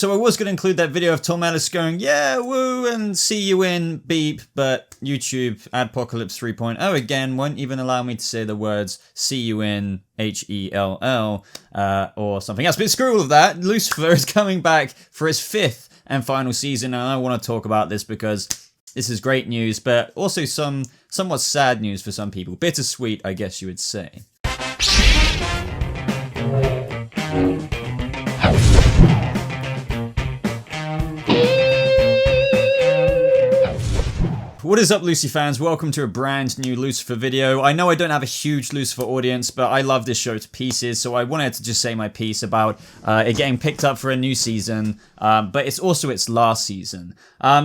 So I was going to include that video of Tom Ellis going, yeah, woo, and see you in beep, but YouTube Adpocalypse 3.0 again won't even allow me to say the words see you in HELL or something else. But screw all of that. Lucifer is coming back for its 5th and final season, and I want to talk about this because this is great news, but also somewhat sad news for some people. Bittersweet, I guess you would say. What is up, Lucy fans? Welcome to a brand new Lucifer video. I know I don't have a huge Lucifer audience, but I love this show to pieces, so I wanted to just say my piece about it getting picked up for a new season, but it's also its last season.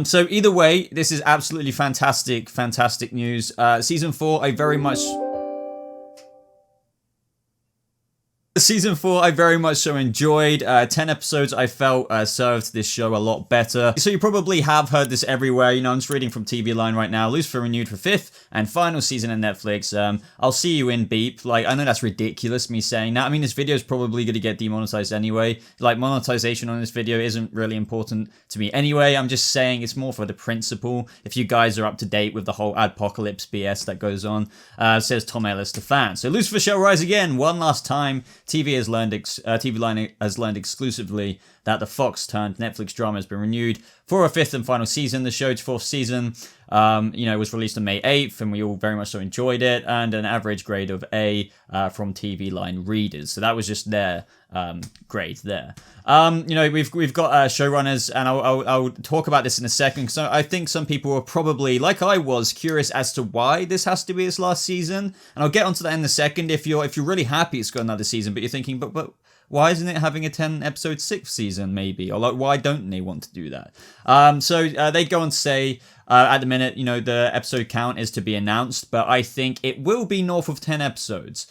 So either way, this is absolutely fantastic news. Season 4, I very much so enjoyed. 10 episodes I felt served this show a lot better. So you probably have heard this everywhere. You know, I'm just reading from TV Line right now. Lucifer renewed for 5th and final season on Netflix. I'll see you in beep. Like, I know that's ridiculous, me saying that. I mean, this video is probably going to get demonetized anyway. Like, monetization on this video isn't really important to me anyway. I'm just saying it's more for the principle. If you guys are up to date with the whole Adpocalypse BS that goes on, says Tom Ellis to fans. So Lucifer shall rise again one last time. TV Line has learned exclusively that the Fox turned Netflix drama has been renewed for a 5th and final season. The show's 4th season, was released on May 8th, and we all very much so enjoyed it, and an average grade of A from TV Line readers. So that was just their grade there. We've got showrunners, and I'll talk about this in a second, because I think some people are probably, like I was, curious as to why this has to be its last season, and I'll get onto that in a second. If you're really happy it's got another season, but you're thinking, but why isn't it having a 10-episode 6th season, maybe? Or, like, why don't they want to do that? They go and say, at the minute, the episode count is to be announced, but I think it will be north of 10 episodes.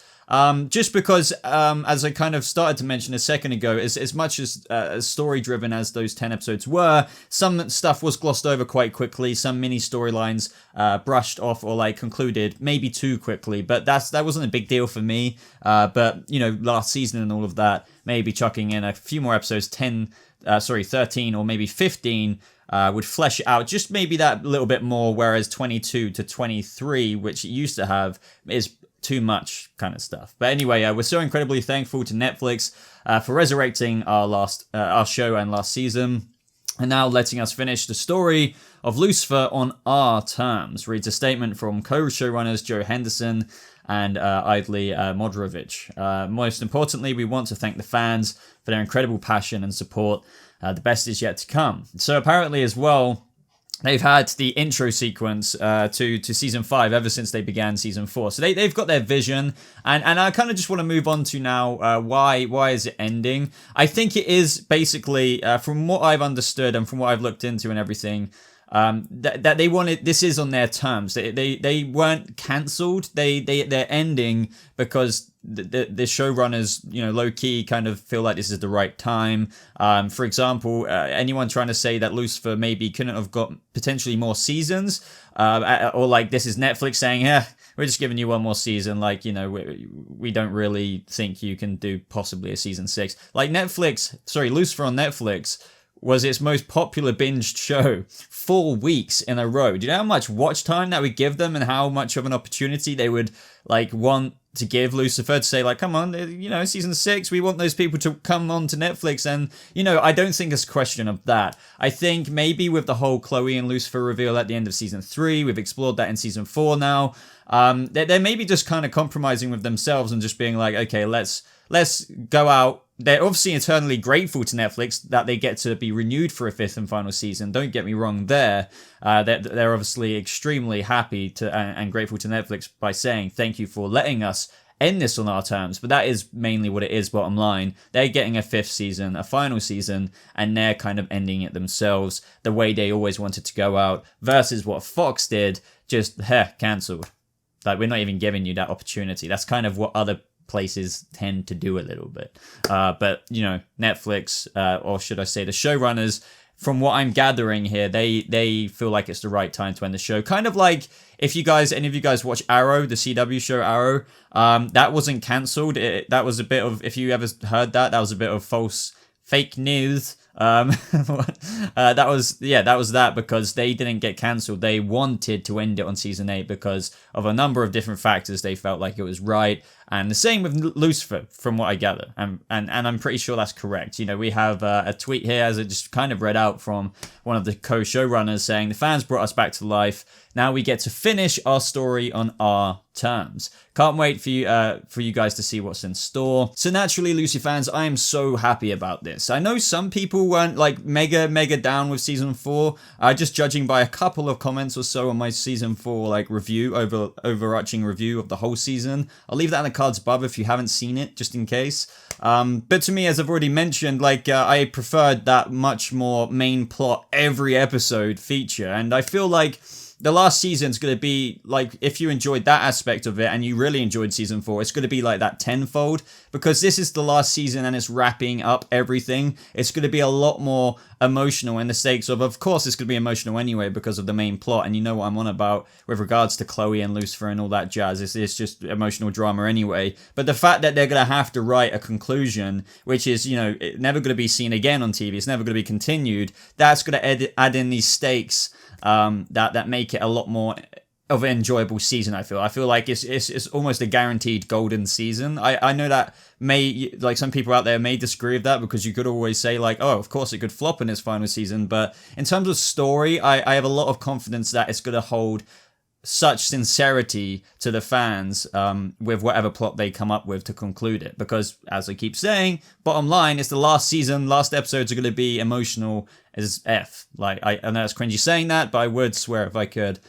Just because, as I kind of started to mention a second ago, as much as story-driven as those 10 episodes were, some stuff was glossed over quite quickly, some mini storylines brushed off or, like, concluded maybe too quickly, but that wasn't a big deal for me. But, last season and all of that, maybe chucking in a few more episodes, 13 or maybe 15, would flesh it out just maybe that little bit more, whereas 22 to 23, which it used to have, is too much kind of stuff. But anyway, we're so incredibly thankful to Netflix for resurrecting our show and last season, and now letting us finish the story of Lucifer on our terms. Reads a statement from co-showrunners Joe Henderson and Idley Modrovich. Most importantly, we want to thank the fans for their incredible passion and support. The best is yet to come. So apparently as well, they've had the intro sequence to season 5 ever since they began season 4. So they've got their vision, and I kind of just want to move on to now why is it ending? I think it is basically, from what I've understood and from what I've looked into and everything, that they wanted, this is on their terms. They weren't cancelled. They're ending because the showrunners, low key kind of feel like this is the right time. For example, anyone trying to say that Lucifer maybe couldn't have got potentially more seasons, or like this is Netflix saying, yeah, we're just giving you one more season. Like, we don't really think you can do possibly a season 6. Like Lucifer on Netflix was its most popular binged show 4 weeks in a row. Do you know how much watch time that would give them and how much of an opportunity they would want to give Lucifer to say, like, come on, season 6, we want those people to come on to Netflix. And, I don't think it's a question of that. I think maybe with the whole Chloe and Lucifer reveal at the end of season 3, we've explored that in season 4 now. They're maybe just kind of compromising with themselves and just being like, okay, let's go out. They're obviously eternally grateful to Netflix that they get to be renewed for a 5th and final season. Don't get me wrong there. They're obviously extremely happy and grateful to Netflix by saying thank you for letting us end this on our terms. But that is mainly what it is, bottom line. They're getting a 5th season, a final season, and they're kind of ending it themselves the way they always wanted to go out, versus what Fox did, just, cancelled. Like, we're not even giving you that opportunity. That's kind of what other places tend to do a little bit. But, Netflix, or should I say the showrunners, from what I'm gathering here, they feel like it's the right time to end the show. Kind of like if any of you guys watch Arrow, the CW show Arrow, that wasn't cancelled. That was a bit of, if you ever heard that was a bit of fake news. That was that because they didn't get cancelled. They wanted to end it on season 8 because of a number of different factors. They felt like it was right. And the same with Lucifer, from what I gather. And I'm pretty sure that's correct. You know, we have a tweet here, as it just kind of read out from one of the co-showrunners, saying, "The fans brought us back to life. Now we get to finish our story on our terms. Can't wait for you guys to see what's in store." So naturally, Lucy fans, I am so happy about this. I know some people weren't like mega down with season 4. Just judging by a couple of comments or so on my season 4 like review, overarching review of the whole season. I'll leave that in the cards above if you haven't seen it, just in case. But to me, as I've already mentioned, like I preferred that much more main plot every episode feature, and I feel like the last season's going to be like, if you enjoyed that aspect of it and you really enjoyed season 4, it's going to be like that tenfold, because this is the last season and it's wrapping up everything. It's going to be a lot more emotional in the stakes of course it's going to be emotional anyway because of the main plot, and you know what I'm on about with regards to Chloe and Lucifer and all that jazz. It's just emotional drama anyway. But the fact that they're going to have to write a conclusion, which is, you know, never going to be seen again on TV, it's never going to be continued, that's going to add in these stakes that make it a lot more of an enjoyable season. I feel like it's almost a guaranteed golden season. I know that like some people out there may disagree with that, because you could always say like, oh, of course it could flop in its final season, but in terms of story, I have a lot of confidence that it's going to hold such sincerity to the fans with whatever plot they come up with to conclude it, because as I keep saying, bottom line is the last season, last episodes are going to be emotional as F. Like, I know it's cringy saying that, but I would swear if I could.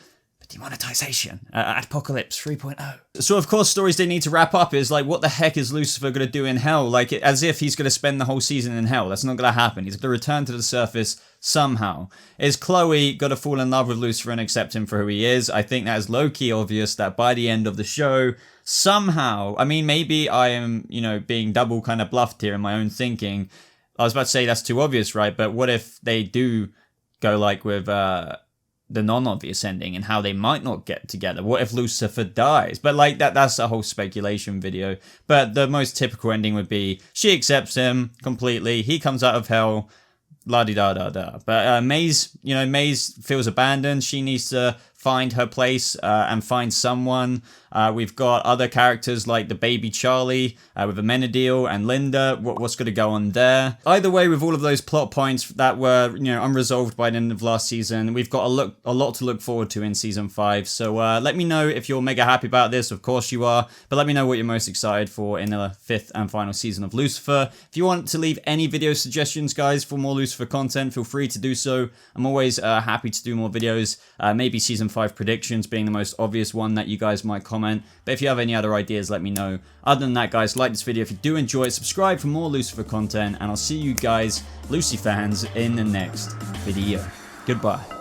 Demonetization. Apocalypse 3.0. So of course stories they need to wrap up is like, what the heck is Lucifer going to do in hell? Like, as if he's going to spend the whole season in hell. That's not going to happen. He's going to return to the surface somehow. Is Chloe got to fall in love with Lucifer and accept him for who he is? I think that is low-key obvious that by the end of the show, somehow, I mean, maybe I am, you know, being double kind of bluffed here in my own thinking. I was about to say that's too obvious, right? But what if they do go like with the non-obvious ending and how they might not get together? What if Lucifer dies? But like that's a whole speculation video. But the most typical ending would be she accepts him completely, he comes out of hell, la-di-da-da-da. But Maze feels abandoned. She needs to find her place and find someone. We've got other characters like the baby Charlie with Amenadiel and Linda. What's going to go on there? Either way, with all of those plot points that were, you know, unresolved by the end of last season, we've got a lot to look forward to in season 5. So let me know if you're mega happy about this. Of course you are, but let me know what you're most excited for in the 5th and final season of Lucifer. If you want to leave any video suggestions, guys, for more Lucifer content, feel free to do so. I'm always happy to do more videos. Maybe season 5 predictions being the most obvious one that you guys might comment. But if you have any other ideas, let me know. Other than that, guys, like this video if you do enjoy it, subscribe for more Lucifer content, and I'll see you guys, Lucy fans, in the next video. Goodbye.